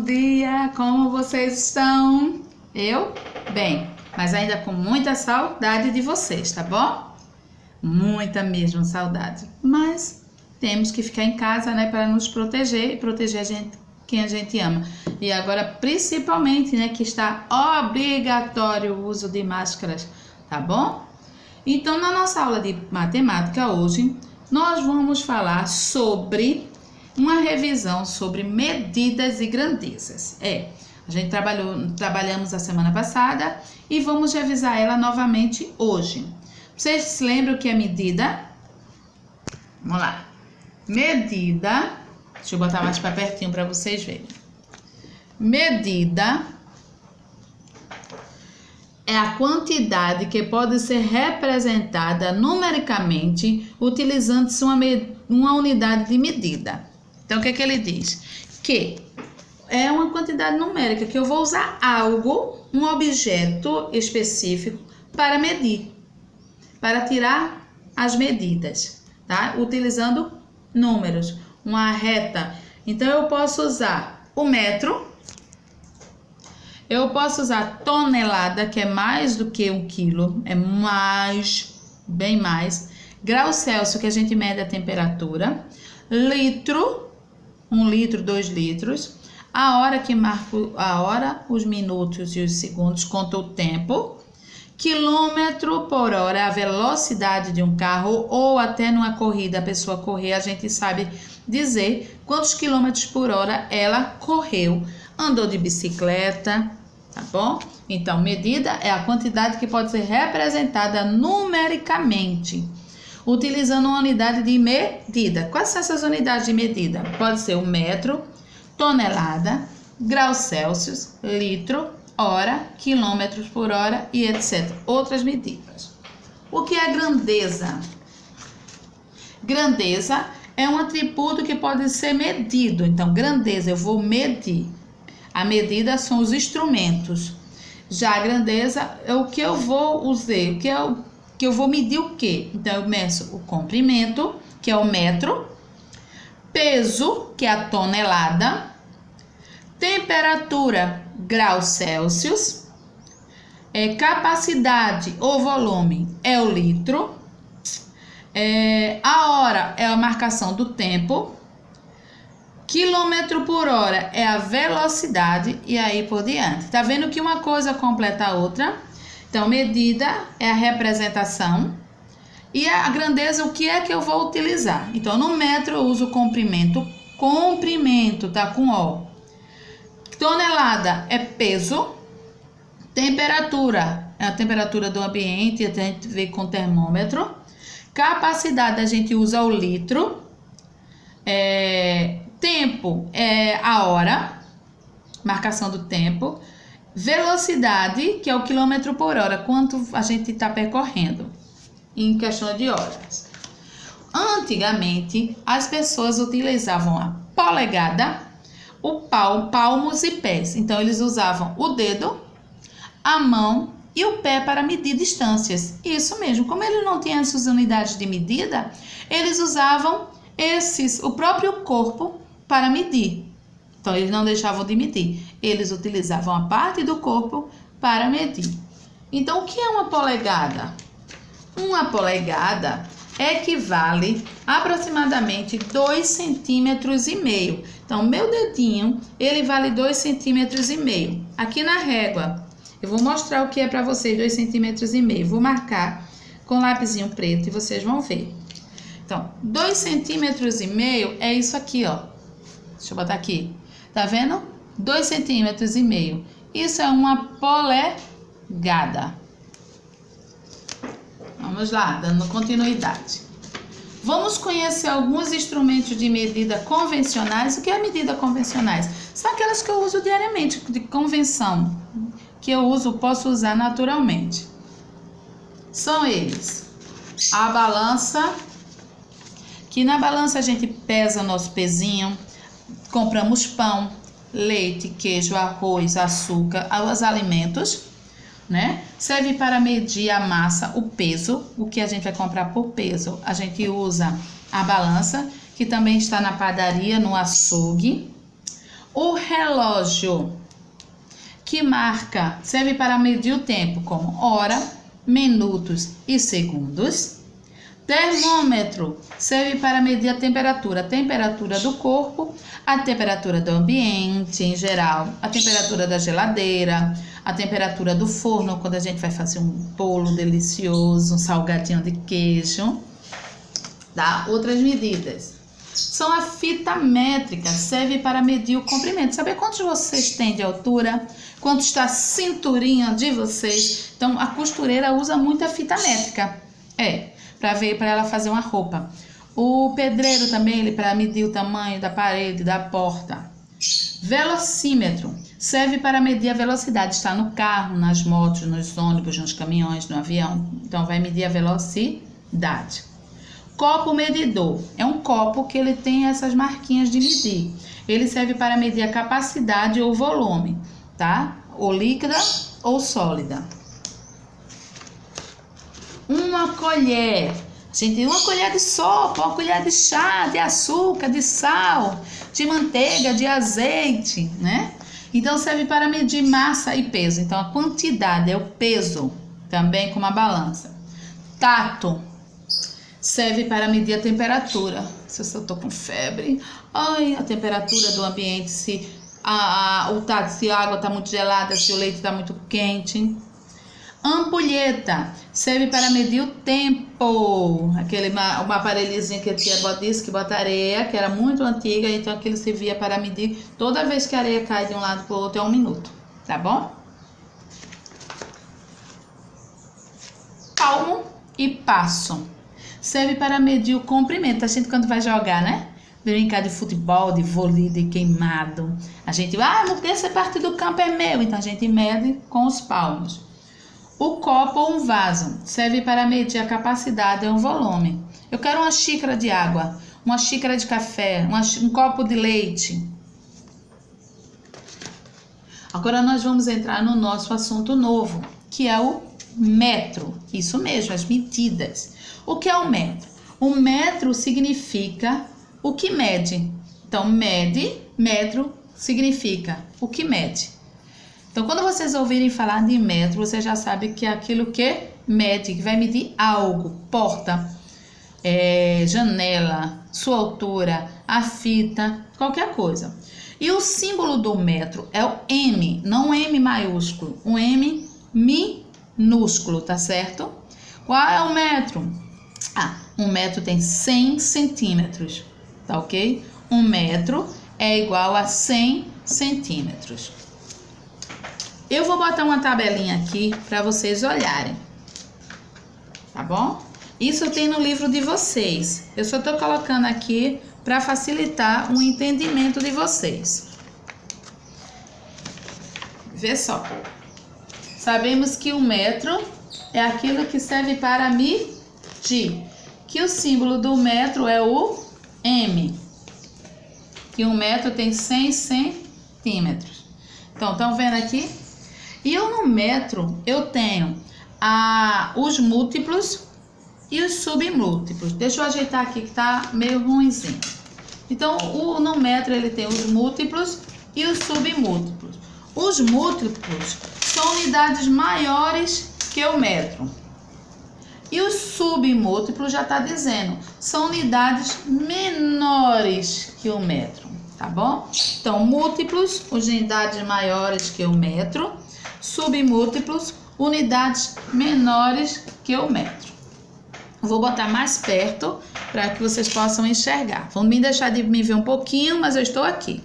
dia! Como vocês estão? Eu? Bem, mas ainda com muita saudade de vocês, tá bom? Muita mesmo saudade. Mas temos que ficar em casa, né, para nos proteger e proteger quem a gente ama. E agora, principalmente, né, que está obrigatório o uso de máscaras, tá bom? Então, na nossa aula de matemática hoje, nós vamos falar sobre uma revisão sobre medidas e grandezas. A gente trabalhamos a semana passada e vamos revisar ela novamente hoje. Vocês se lembram o que é medida? Vamos lá. Medida, deixa eu botar mais para pertinho para vocês verem. Medida é a quantidade que pode ser representada numericamente utilizando-se uma unidade de medida. Então, o que ele diz? Que é uma quantidade numérica que eu vou usar algo, um objeto específico para medir, para tirar as medidas, tá? Utilizando números, uma reta. Então, eu posso usar o metro, eu posso usar tonelada, que é mais do que 1 quilo, é mais, bem mais. Grau Celsius, que a gente mede a temperatura. Litro, 1 litro, 2 litros. A hora, que marca a hora, os minutos e os segundos, conta o tempo. Quilômetro por hora, a velocidade de um carro, ou até numa corrida, a pessoa correr, a gente sabe dizer quantos quilômetros por hora ela correu. Andou de bicicleta, tá bom? Então, medida é a quantidade que pode ser representada numericamente, utilizando uma unidade de medida. Quais são essas unidades de medida? Pode ser o metro, tonelada, grau Celsius, litro, hora, quilômetros por hora e etc. Outras medidas. O que é grandeza? Grandeza é um atributo que pode ser medido. Então, grandeza, eu vou medir. A medida são os instrumentos. Já a grandeza é o que eu vou usar, que eu vou medir o quê? Então, eu meço o comprimento, que é o metro, peso, que é a tonelada, temperatura, grau Celsius, capacidade ou volume é o litro, a hora é a marcação do tempo, quilômetro por hora é a velocidade e aí por diante. Tá vendo que uma coisa completa a outra? Então, medida é a representação e a grandeza, o que é que eu vou utilizar? Então, no metro eu uso comprimento, tá com O. Tonelada é peso, temperatura é a temperatura do ambiente, a gente vê com termômetro, capacidade a gente usa o litro, tempo é a hora, marcação do tempo, velocidade, que é o quilômetro por hora, quanto a gente está percorrendo em questão de horas. Antigamente, as pessoas utilizavam a polegada, o palmos e pés. Então, eles usavam o dedo, a mão e o pé para medir distâncias. Isso mesmo, como eles não tinham essas unidades de medida, eles usavam o próprio corpo para medir. Então, eles não deixavam de medir. Eles utilizavam a parte do corpo para medir. Então, o que é uma polegada? Uma polegada equivale aproximadamente 2,5 centímetros. Então, meu dedinho, ele vale 2,5 centímetros. Aqui na régua, eu vou mostrar o que é para vocês, 2,5 centímetros. Vou marcar com lapisinho preto e vocês vão ver. Então, 2,5 centímetros é isso aqui, ó. Deixa eu botar aqui. Tá vendo? 2,5 centímetros. Isso é uma polegada. Vamos lá, dando continuidade. Vamos conhecer alguns instrumentos de medida convencionais. O que é medida convencionais? São aquelas que eu uso diariamente, de convenção, que eu posso usar naturalmente. São eles: a balança, que na balança a gente pesa o nosso pezinho, compramos pão, leite, queijo, arroz, açúcar, os alimentos, né? Serve para medir a massa, o peso, o que a gente vai comprar por peso. A gente usa a balança, que também está na padaria, no açougue. O relógio que marca serve para medir o tempo, como hora, minutos e segundos. Termômetro serve para medir a temperatura do corpo, a temperatura do ambiente em geral, a temperatura da geladeira, a temperatura do forno quando a gente vai fazer um bolo delicioso, um salgadinho de queijo. Tá? Outras medidas são a fita métrica, serve para medir o comprimento. Saber quantos vocês têm de altura, quanto está a cinturinha de vocês. Então a costureira usa muito a fita métrica. Para ela fazer uma roupa. O pedreiro também, ele para medir o tamanho da parede, da porta. Velocímetro serve para medir a velocidade. Está no carro, nas motos, nos ônibus, nos caminhões, no avião. Então vai medir a velocidade. Copo medidor é um copo que ele tem essas marquinhas de medir. Ele serve para medir a capacidade ou volume, tá? Ou líquida ou sólida. Uma colher, gente, uma colher de sopa, uma colher de chá, de açúcar, de sal, de manteiga, de azeite, né? Então serve para medir massa e peso. Então a quantidade é o peso, também com uma balança. Tato serve para medir a temperatura. Se eu tô com febre, a temperatura do ambiente, se a água está muito gelada, se o leite está muito quente. Ampulheta serve para medir o tempo. Uma aparelhozinho que a tia disse que bota areia, que era muito antiga, então aquilo servia para medir toda vez que a areia cai de um lado para o outro, é 1 minuto, tá bom? Palmo e passo serve para medir o comprimento. A gente quando vai jogar, né? Brincar de futebol, de vôlei, de queimado. A gente, essa parte do campo é meu, então a gente mede com os palmos. O copo ou um vaso serve para medir a capacidade ou o volume. Eu quero uma xícara de água, uma xícara de café, um copo de leite. Agora nós vamos entrar no nosso assunto novo, que é o metro. Isso mesmo, as medidas. O que é o metro? O metro significa o que mede. Então, metro significa o que mede. Então, quando vocês ouvirem falar de metro, você já sabe que é aquilo que mede, que vai medir algo, porta, janela, sua altura, a fita, qualquer coisa. E o símbolo do metro é o M, não o M maiúsculo, o M minúsculo, tá certo? Qual é o metro? Um metro tem 100 centímetros, tá ok? 1 metro é igual a 100 centímetros. Eu vou botar uma tabelinha aqui para vocês olharem, tá bom? Isso tem no livro de vocês. Eu só tô colocando aqui para facilitar o entendimento de vocês. Vê só. Sabemos que o metro é aquilo que serve para medir. Que o símbolo do metro é o M. Que 1 metro tem 100 centímetros. Então, estão vendo aqui? E eu no metro, eu tenho os múltiplos e os submúltiplos. Deixa eu ajeitar aqui que tá meio ruimzinho. Então, no metro ele tem os múltiplos e os submúltiplos. Os múltiplos são unidades maiores que o metro. E os submúltiplos já está dizendo, são unidades menores que o metro, tá bom? Então, múltiplos, unidades maiores que o metro. Submúltiplos, unidades menores que o metro. Vou botar mais perto para que vocês possam enxergar. Vão me deixar de me ver um pouquinho, mas eu estou aqui.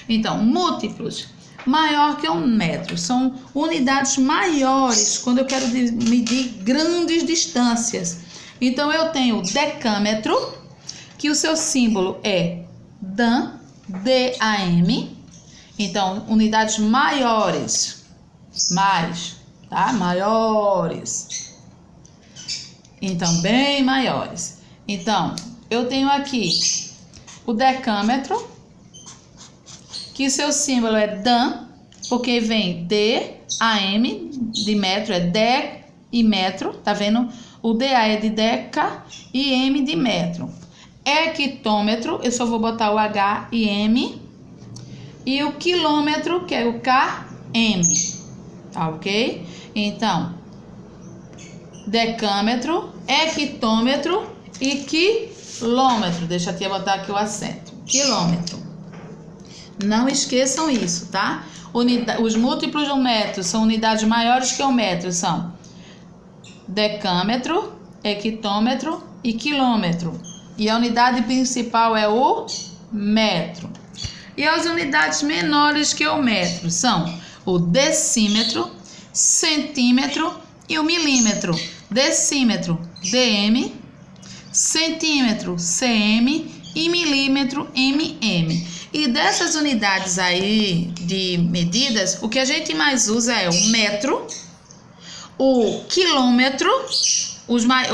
Então, múltiplos, maior que 1 metro. São unidades maiores quando eu quero medir grandes distâncias. Então, eu tenho o decâmetro, que o seu símbolo é DAM, D-A-M. Então, unidades maiores. Maiores. Então, bem maiores. Então, eu tenho aqui o decâmetro, que seu símbolo é DAM, porque vem D-A-M, de metro é dec e metro, tá vendo? O DA é de deca e M de metro. Hectômetro, eu só vou botar o H e M. e o quilômetro, que é o km, tá ok? Então, decâmetro, hectômetro e quilômetro. Deixa a tia botar aqui o acento. Quilômetro. Não esqueçam isso, tá? Os múltiplos do metro são unidades maiores que o metro, são decâmetro, hectômetro e quilômetro. E a unidade principal é o metro. E as unidades menores que o metro são o decímetro, centímetro e o milímetro. Decímetro, dm, centímetro, cm e milímetro, mm. E dessas unidades aí de medidas, o que a gente mais usa é o metro, o quilômetro,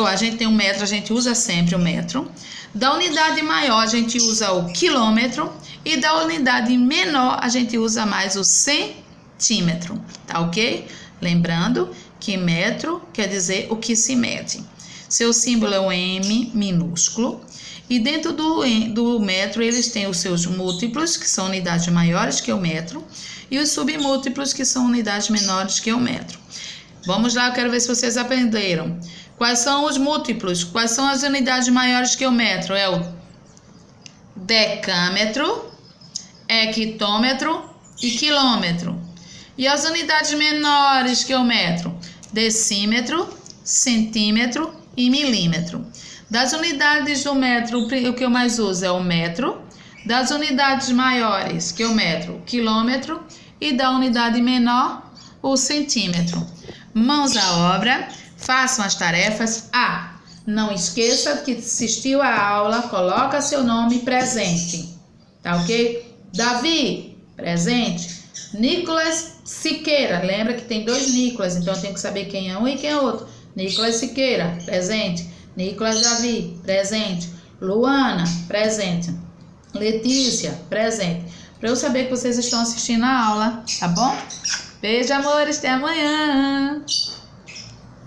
a gente tem o metro, a gente usa sempre o metro. Da unidade maior a gente usa o quilômetro e da unidade menor a gente usa mais o centímetro, tá ok? Lembrando que metro quer dizer o que se mede. Seu símbolo é o M minúsculo. E dentro do metro, eles têm os seus múltiplos, que são unidades maiores que o metro, e os submúltiplos, que são unidades menores que o metro. Vamos lá, eu quero ver se vocês aprenderam. Quais são os múltiplos? Quais são as unidades maiores que o metro? É o decâmetro, hectômetro e quilômetro. E as unidades menores que o metro? Decímetro, centímetro e milímetro. Das unidades do metro, o que eu mais uso é o metro. Das unidades maiores que o metro, quilômetro. E da unidade menor, o centímetro. Mãos à obra, façam as tarefas. Não esqueça que assistiu a aula, coloca seu nome presente. Tá ok? Davi, presente. Nicolas Siqueira, lembra que tem 2 Nicolas, então eu tenho que saber quem é um e quem é outro. Nicolas Siqueira, presente. Nicolas Davi, presente. Luana, presente. Letícia, presente. Para eu saber que vocês estão assistindo a aula, tá bom? Beijo, amores, até amanhã!